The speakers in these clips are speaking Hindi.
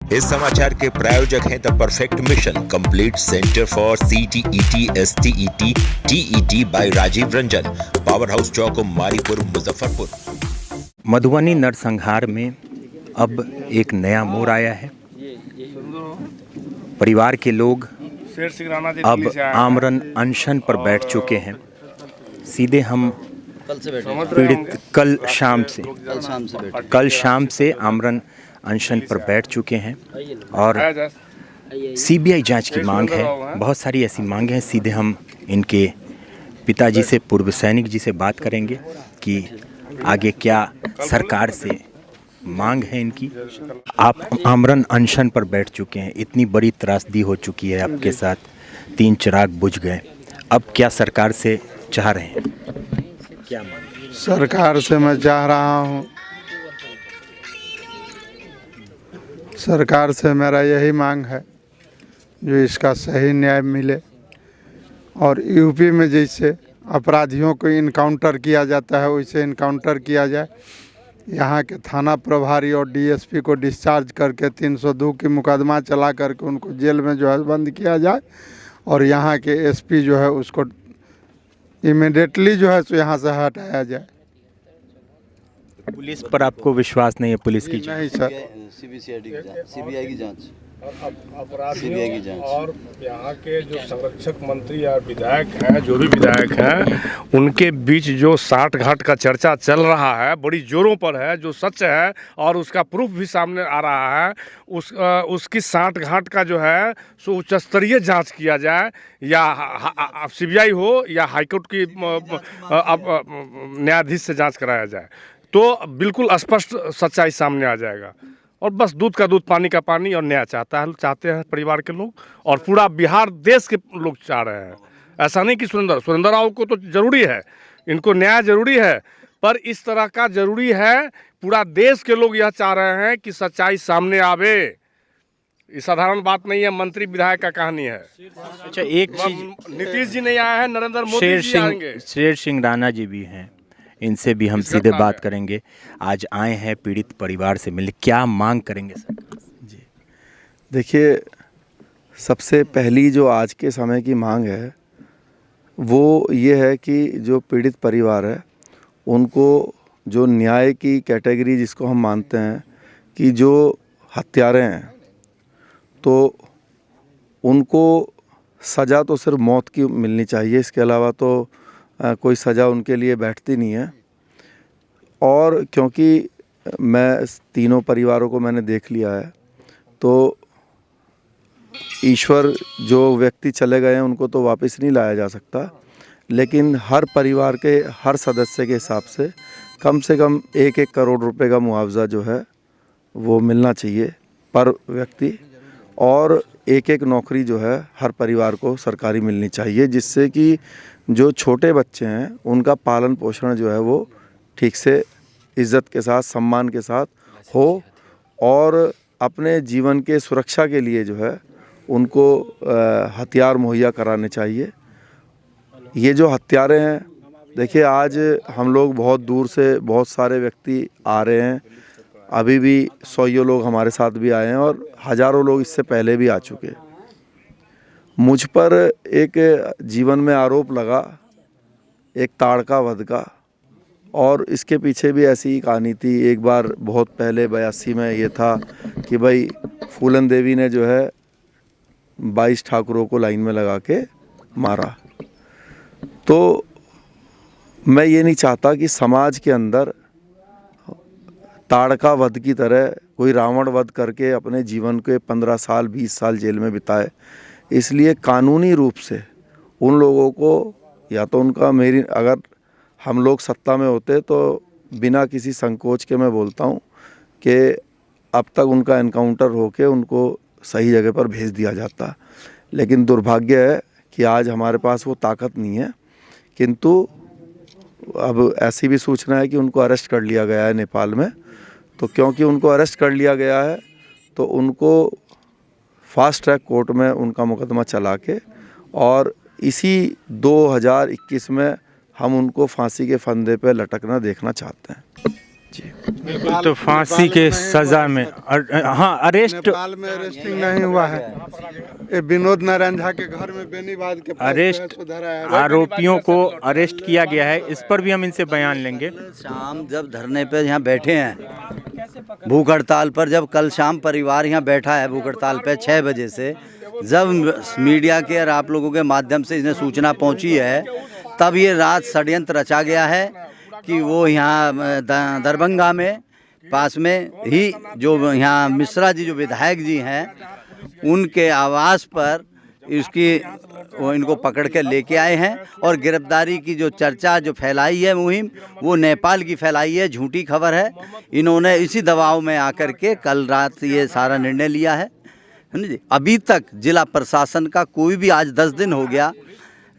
इस समाचार के प्रायोजक हैं the perfect mission complete centre for CTET STET TET by Rajeev Ranjan, power house Chowk, Maripur, Muzaffarpur. Madhubani नरसंहार में अब एक नया मोड़ आया है। परिवार के लोग अब आमरण अनशन पर बैठ चुके हैं। सीधे हम पीड़ित कल शाम से आमरण अनशन पर बैठ चुके हैं और CBI जांच की मांग है। बहुत सारी ऐसी मांग हैं। सीधे हम इनके पिताजी से, पूर्व सैनिक जी से बात करेंगे कि आगे क्या सरकार से मांग है इनकी। आप आमरण अनशन पर बैठ चुके हैं, इतनी बड़ी त्रासदी हो चुकी है आपके साथ, 3 चिराग बुझ गए, अब क्या सरकार से चाह रहे हैं? क्या मांग? सरकार से मैं चाह रहा हूँ, सरकार से मेरा यही मांग है जो इसका सही न्याय मिले और यूपी में जैसे अपराधियों को इनकाउंटर किया जाता है वैसे इनकाउंटर किया जाए। यहाँ के थाना प्रभारी और DSP को डिस्चार्ज करके 302 की मुकदमा चला करके उनको जेल में जो है बंद किया जाए और यहाँ के SP जो है उसको इमीडिएटली जो है सो यहाँ से हटाया जाए। पुलिस पर आपको विश्वास नहीं है? पुलिस की नहीं सर, CBI की जांच CBI की जांच। और यहाँ के जो संरक्षक मंत्री या विधायक हैं, जो भी विधायक हैं, उनके बीच जो साठ घाट का चर्चा चल रहा है, बड़ी जोरों पर है, जो सच है और उसका प्रूफ भी सामने आ रहा है। उसकी साठ घाट का जो है सो उच्च स्तरीय जांच किया जाए, या CBI हो या हाईकोर्ट की न्यायाधीश से जांच कराया जाए, तो बिल्कुल स्पष्ट सच्चाई सामने आ जाएगा। और बस दूध का दूध, पानी का पानी, और न्याय चाहते हैं परिवार के लोग, और पूरा बिहार देश के लोग चाह रहे हैं। ऐसा नहीं कि सुरेंद्र राव को तो जरूरी है, इनको न्याय जरूरी है, पर इस तरह का जरूरी है, पूरा देश के लोग यह चाह रहे हैं कि सच्चाई सामने आवे। ये साधारण बात नहीं है, मंत्री विधायक का कहानी है। अच्छा, एक चीज, नीतीश जी नहीं आए हैं, नरेंद्र मोदी जी आएंगे, शेर सिंह राणा जी भी हैं, इनसे भी हम सीधे बात करेंगे। आज आए हैं पीड़ित परिवार से मिलने, क्या मांग करेंगे सर? जी देखिए, सबसे पहली जो आज के समय की मांग है वो ये है कि जो पीड़ित परिवार है उनको जो न्याय की कैटेगरी जिसको हम मानते हैं कि जो हत्यारे हैं, तो उनको सज़ा तो सिर्फ मौत की मिलनी चाहिए, इसके अलावा तो कोई सज़ा उनके लिए बैठती नहीं है। और क्योंकि मैं तीनों परिवारों को मैंने देख लिया है, तो ईश्वर जो व्यक्ति चले गए हैं उनको तो वापस नहीं लाया जा सकता, लेकिन हर परिवार के हर सदस्य के हिसाब से कम 1-1 करोड़ रुपए का मुआवजा जो है वो मिलना चाहिए पर व्यक्ति, और 1-1 नौकरी जो है हर परिवार को सरकारी मिलनी चाहिए, जिससे कि जो छोटे बच्चे हैं उनका पालन पोषण जो है वो ठीक से इज़्ज़त के साथ, सम्मान के साथ हो, और अपने जीवन के सुरक्षा के लिए जो है उनको हथियार मुहैया कराने चाहिए। ये जो हत्यारे हैं, देखिए आज हम लोग बहुत दूर से बहुत सारे व्यक्ति आ रहे हैं, अभी भी 100 लोग हमारे साथ भी आए हैं और हज़ारों लोग इससे पहले भी आ चुके हैं। मुझ पर एक जीवन में आरोप लगा एक ताड़का वध का, और इसके पीछे भी ऐसी ही कहानी थी। एक बार बहुत पहले 82 में ये था कि भाई फूलन देवी ने जो है 22 ठाकुरों को लाइन में लगा के मारा। तो मैं ये नहीं चाहता कि समाज के अंदर ताड़का वध की तरह कोई रावण वध करके अपने जीवन के 15 साल 20 साल जेल में बिताए। इसलिए कानूनी रूप से उन लोगों को, या तो उनका, अगर हम लोग सत्ता में होते तो बिना किसी संकोच के मैं बोलता हूँ कि अब तक उनका एनकाउंटर होके उनको सही जगह पर भेज दिया जाता। लेकिन दुर्भाग्य है कि आज हमारे पास वो ताकत नहीं है। किंतु अब ऐसी भी सूचना है कि उनको अरेस्ट कर लिया गया है नेपाल में। तो क्योंकि उनको अरेस्ट कर लिया गया है तो उनको फास्ट ट्रैक कोर्ट में उनका मुकदमा चला के, और इसी 2021 में हम उनको फांसी के फंदे पे लटकना देखना चाहते हैं। बिल्कुल, तो फांसी के सजा में हाँ अरेस्ट नेपाल में अरेस्टिंग नहीं हुआ है। ये विनोद नारायण झा के घर में बेनीबाद के पास अरेस्ट धरा है। आरोपियों को अरेस्ट किया गया है, इस पर भी हम इनसे बयान लेंगे। शाम जब धरने पे यहाँ बैठे हैं भूख हड़ताल पर, जब कल शाम परिवार यहाँ बैठा है भूख हड़ताल पे 6 बजे से, जब मीडिया के और आप लोगों के माध्यम से इन्हें सूचना पहुँची है, तब ये रात षड्यंत्र रचा गया है कि वो यहाँ दरभंगा में पास में ही जो यहाँ मिश्रा जी जो विधायक जी हैं उनके आवास पर इसकी वो इनको पकड़ के लेके आए हैं। और गिरफ्तारी की जो चर्चा जो फैलाई है मुहिम, वो नेपाल की फैलाई है, झूठी खबर है। इन्होंने इसी दबाव में आकर के कल रात ये सारा निर्णय लिया है ना जी। अभी तक जिला प्रशासन का कोई भी, आज 10 दिन हो गया,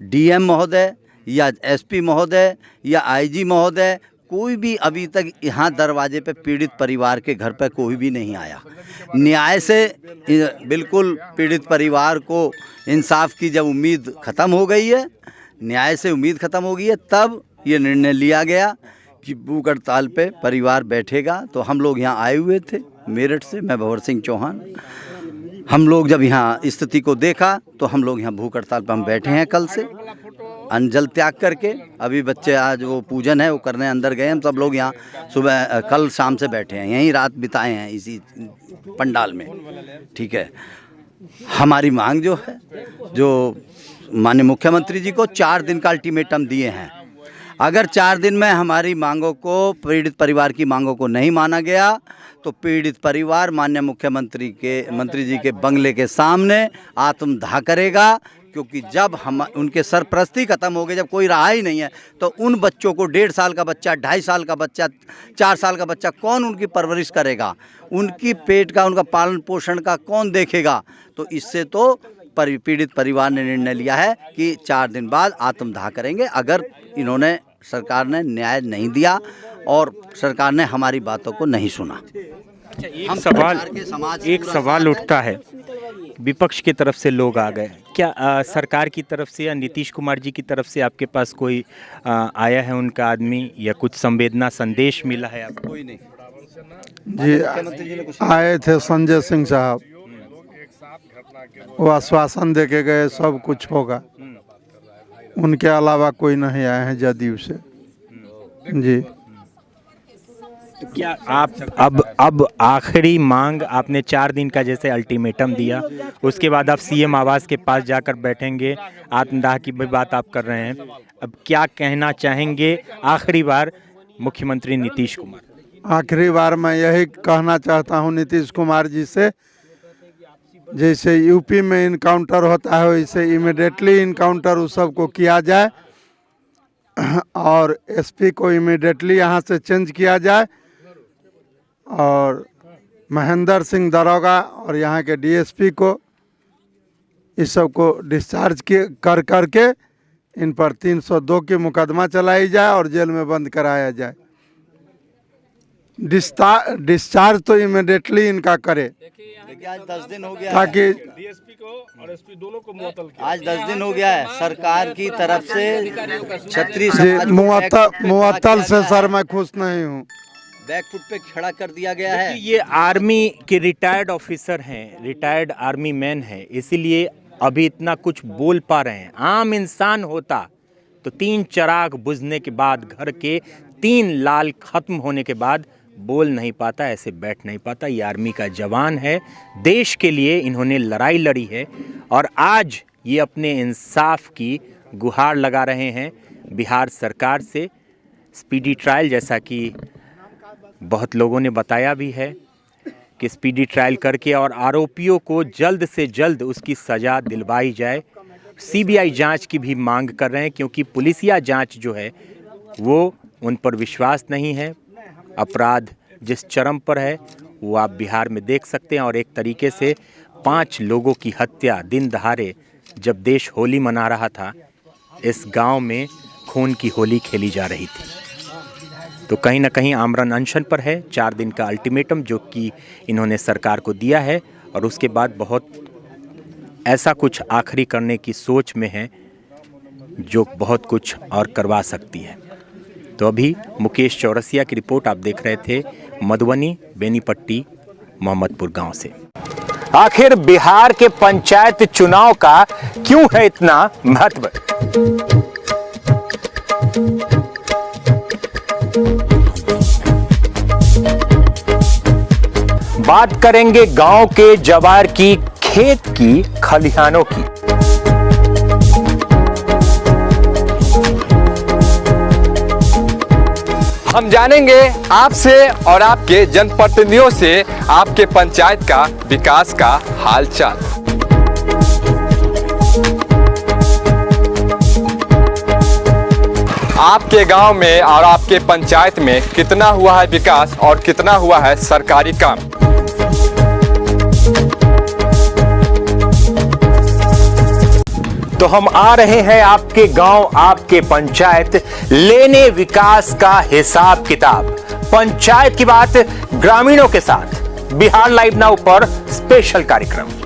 डीएम महोदय या एसपी महोदय या आईजी महोदय, कोई भी अभी तक यहाँ दरवाजे पे पीड़ित परिवार के घर पे कोई भी नहीं आया। न्याय से बिल्कुल पीड़ित परिवार को इंसाफ की जब उम्मीद ख़त्म हो गई है, न्याय से उम्मीद ख़त्म हो गई है, तब ये निर्णय लिया गया कि भूख हड़ताल पे परिवार बैठेगा। तो हम लोग यहाँ आए हुए थे मेरठ से, मैं भंवर सिंह चौहान। हम लोग जब यहाँ स्थिति को देखा तो हम लोग यहाँ भूख हड़ताल पर हम बैठे हैं कल से, अंजल त्याग करके। अभी बच्चे आज वो पूजन है वो करने अंदर गए, हम सब लोग यहाँ सुबह कल शाम से बैठे हैं, यहीं रात बिताए हैं इसी पंडाल में। ठीक है, हमारी मांग जो है, जो माननीय मुख्यमंत्री जी को 4 दिन का अल्टीमेटम दिए हैं, अगर 4 दिन में हमारी मांगों को, पीड़ित परिवार की मांगों को नहीं माना गया तो पीड़ित परिवार माननीय मंत्री जी के बंगले के सामने आत्मदाह करेगा। क्योंकि जब हम उनके सरपरस्ती खत्म हो गई, जब कोई रहा ही नहीं है, तो उन बच्चों को 1.5 साल का बच्चा, 2.5 साल का बच्चा, 4 साल का बच्चा कौन उनकी परवरिश करेगा, उनकी पेट का, उनका पालन पोषण का कौन देखेगा। तो इससे तो पीड़ित परिवार ने निर्णय लिया है कि 4 दिन बाद आत्मदाह करेंगे, अगर इन्होंने, सरकार ने न्याय नहीं दिया और सरकार ने हमारी बातों को नहीं सुना। एक सवाल उठता है, विपक्ष की तरफ से लोग आ गए, क्या सरकार की तरफ से या नीतीश कुमार जी की तरफ से आपके पास कोई आया है उनका आदमी, या कुछ संवेदना संदेश मिला है आपको? कोई नहीं जी, आए थे संजय सिंह साहब, वो आश्वासन दे के गए सब कुछ होगा, उनके अलावा कोई नहीं आए हैं जदयू से जी। तो क्या आप अब आखिरी मांग, आपने 4 दिन का जैसे अल्टीमेटम दिया, उसके बाद आप सीएम आवास के पास जाकर बैठेंगे, आत्मदाह की भी बात आप कर रहे हैं, अब क्या कहना चाहेंगे आखिरी बार मुख्यमंत्री नीतीश कुमार? आखिरी बार मैं यही कहना चाहता हूं नीतीश कुमार जी से, जैसे यूपी में इनकाउंटर होता है वैसे इमीडिएटली इनकाउंटर उस सबको किया जाए और एसपी को इमीडिएटली यहाँ से चेंज किया जाए और महेंद्र सिंह दरोगा और यहाँ के डीएसपी को, इस सब को डिस्चार्ज कर करके इन पर 302 की मुकदमा चलाई जाए और जेल में बंद कराया जाए। डिस्चार्ज तो इमीडिएटली इनका करे। देखिए आज 10 दिन हो गया ताकि डीएसपी को और एसपी दोनों को मुअत्तल किया। आज 10 दिन हो गया है, सरकार की तरफ से छत्री जी मुअत्तल से सर मैं खुश नहीं हूँ, बैकफुट पे खड़ा कर दिया गया है। ये आर्मी के रिटायर्ड ऑफिसर हैं, रिटायर्ड आर्मी मैन हैं, इसीलिए अभी इतना कुछ बोल पा रहे हैं। आम इंसान होता तो 3 चिराग बुझने के बाद, घर के 3 लाल खत्म होने के बाद बोल नहीं पाता, ऐसे बैठ नहीं पाता। ये आर्मी का जवान है, देश के लिए इन्होंने लड़ाई लड़ी है और आज ये अपने इंसाफ की गुहार लगा रहे हैं बिहार सरकार से। स्पीडी ट्रायल, जैसा कि बहुत लोगों ने बताया भी है कि स्पीडी ट्रायल करके और आरोपियों को जल्द से जल्द उसकी सज़ा दिलवाई जाए। सीबीआई जांच की भी मांग कर रहे हैं, क्योंकि पुलिसिया जांच जो है वो उन पर विश्वास नहीं है। अपराध जिस चरम पर है वो आप बिहार में देख सकते हैं, और एक तरीके से 5 लोगों की हत्या दिन दहाड़े, जब देश होली मना रहा था, इस गांव में खून की होली खेली जा रही थी। तो कहीं ना कहीं आमरण अनशन पर है। 4 दिन का अल्टीमेटम जो कि इन्होंने सरकार को दिया है, और उसके बाद बहुत ऐसा कुछ आखिरी करने की सोच में है जो बहुत कुछ और करवा सकती है। तो अभी मुकेश चौरसिया की रिपोर्ट आप देख रहे थे मधुबनी बेनीपट्टी मोहम्मदपुर गांव से। आखिर बिहार के पंचायत चुनाव का क्यों है इतना महत्व? बात करेंगे गांव के जवार की, खेत की, खलिहानों की। हम जानेंगे आपसे और आपके जनप्रतिनिधियों से आपके पंचायत का विकास का हालचाल। आपके गांव में और आपके पंचायत में कितना हुआ है विकास और कितना हुआ है सरकारी काम। तो हम आ रहे हैं आपके गांव, आपके पंचायत, लेने विकास का हिसाब किताब। पंचायत की बात ग्रामीणों के साथ बिहार लाइव नाउ पर स्पेशल कार्यक्रम।